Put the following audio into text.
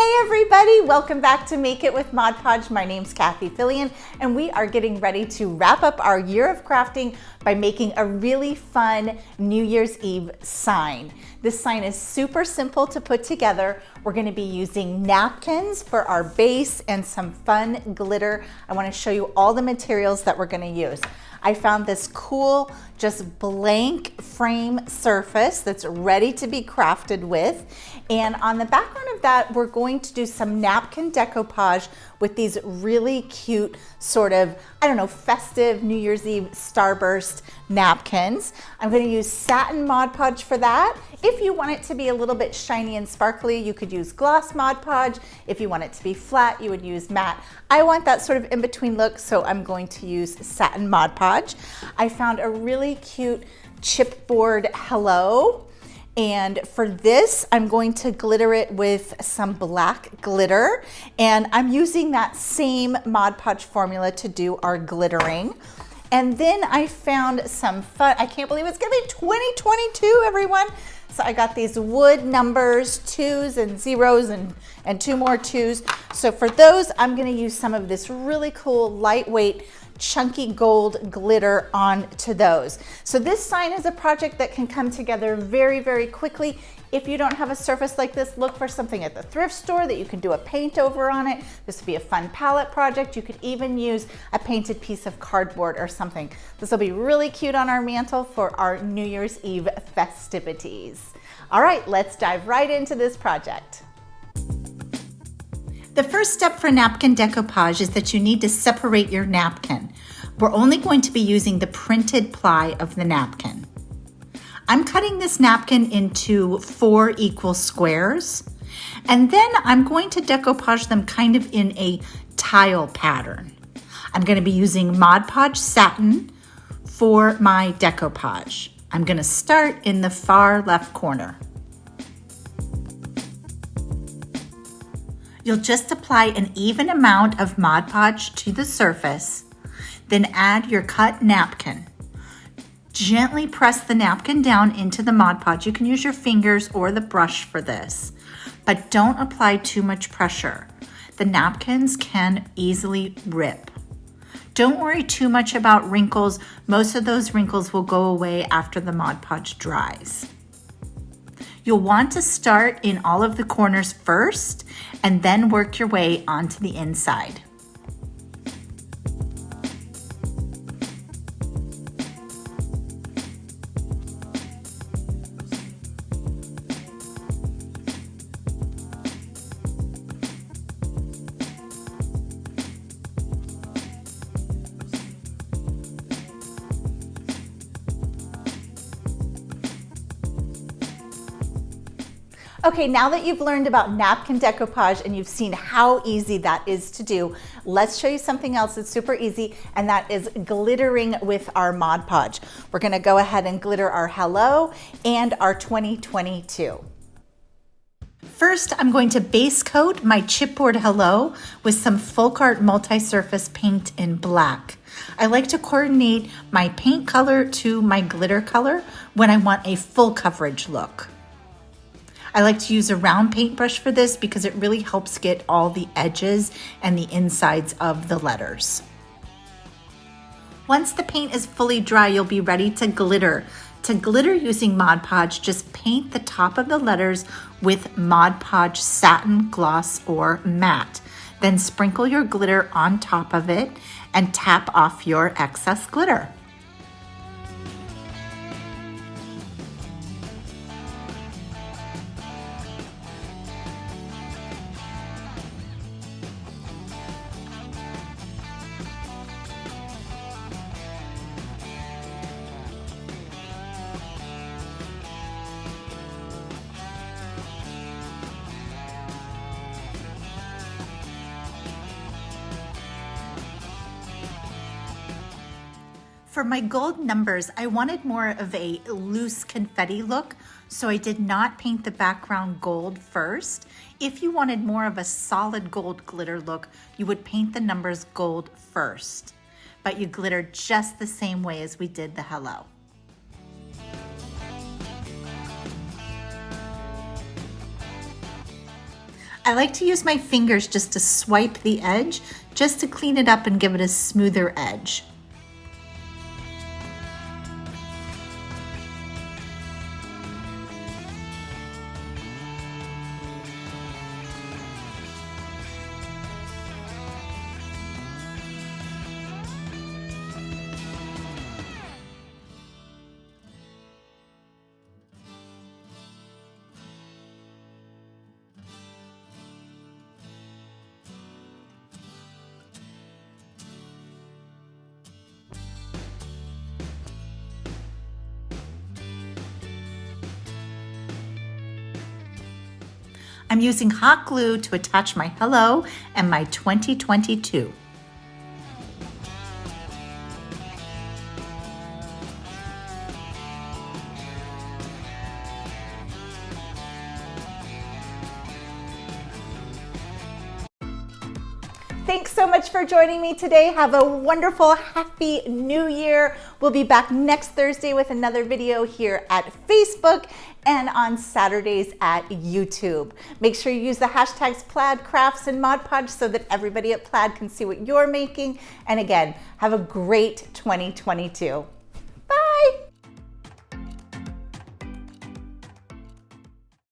Hey everybody, welcome back to Make It with Mod Podge. My name's Cathie and we are getting ready to wrap up our year of crafting by making a really fun New Year's Eve sign. This sign is super simple to put together. We're going to be using napkins for our base and some fun glitter. I want to show you all the materials that we're going to use. I found this cool, just blank frame surface that's ready to be crafted with. And on the background of that, we're going to do some napkin decoupage with these really cute sort of, I don't know, festive New Year's Eve starburst napkins. I'm going to use satin Mod Podge for that. If you want it to be a little bit shiny and sparkly, you could use gloss Mod Podge. If you want it to be flat, you would use matte. I want that sort of in-between look, so I'm going to use satin Mod Podge. I found a really cute chipboard hello. And for this, I'm going to glitter it with some black glitter. And I'm using that same Mod Podge formula to do our glittering. And then I found some fun, I can't believe it's gonna be 2022, everyone. So I got these wood numbers, 2s and 0s and 2 more 2s. So for those, I'm gonna use some of this really cool, lightweight, chunky gold glitter onto those. So this sign is a project that can come together very, very quickly. If you don't have a surface like this, look for something at the thrift store that you can do a paint over on it. This would be a fun palette project. You could even use a painted piece of cardboard or something. This will be really cute on our mantle for our New Year's Eve festivities. All right, let's dive right into this project. The first step for napkin decoupage is that you need to separate your napkin. We're only going to be using the printed ply of the napkin. I'm cutting this napkin into 4 equal squares, and then I'm going to decoupage them kind of in a tile pattern. I'm going to be using Mod Podge satin for my decoupage. I'm going to start in the far left corner. You'll just apply an even amount of Mod Podge to the surface, then add your cut napkin. Gently press the napkin down into the Mod Podge. You can use your fingers or the brush for this, but don't apply too much pressure. The napkins can easily rip. Don't worry too much about wrinkles. Most of those wrinkles will go away after the Mod Podge dries. You'll want to start in all of the corners first and then work your way onto the inside. Okay, now that you've learned about napkin decoupage and you've seen how easy that is to do, let's show you something else that's super easy, and that is glittering with our Mod Podge. We're gonna go ahead and glitter our hello and our 2022. First, I'm going to base coat my chipboard hello with some folk art multi-surface paint in black. I like to coordinate my paint color to my glitter color when I want a full coverage look. I like to use a round paintbrush for this because it really helps get all the edges and the insides of the letters. Once the paint is fully dry, you'll be ready to glitter. To glitter using Mod Podge, just paint the top of the letters with Mod Podge satin, gloss, or matte. Then sprinkle your glitter on top of it and tap off your excess glitter. For my gold numbers, I wanted more of a loose confetti look, so I did not paint the background gold first. If you wanted more of a solid gold glitter look, you would paint the numbers gold first, but you glitter just the same way as we did the hello. I like to use my fingers just to swipe the edge, just to clean it up and give it a smoother edge. I'm using hot glue to attach my hello and my 2022. Thanks so much for joining me today. Have a wonderful, happy new year. We'll be back next Thursday with another video here at Facebook and on Saturdays at YouTube. Make sure you use the hashtags Plaid Crafts and Mod Podge so that everybody at Plaid can see what you're making. And again, have a great 2022.